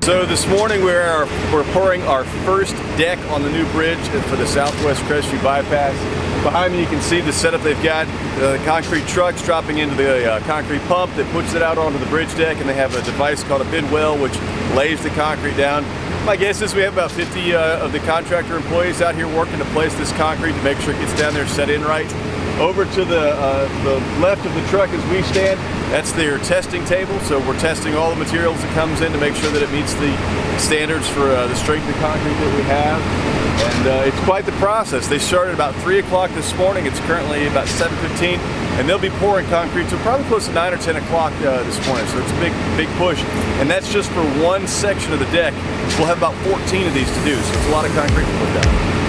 So this morning we're pouring our first deck on the new bridge for the Southwest Crestview Bypass. Behind me you can see the setup they've got. The concrete trucks dropping into the concrete pump that puts it out onto the bridge deck, and they have a device called a bid well which lays the concrete down. My guess is we have about 50 of the contractor employees out here working to place this concrete to make sure it gets down there set in right. Over to the left of the truck as we stand, that's their testing table. So we're testing all the materials that comes in to make sure that it meets the standards for the strength of concrete that we have. And it's quite the process. They started about 3 o'clock this morning. It's currently about 7:15, and they'll be pouring concrete to probably close to 9 or 10 o'clock this morning. So it's a big push. And that's just for one section of the deck. We'll have about 14 of these to do, so it's a lot of concrete to put down.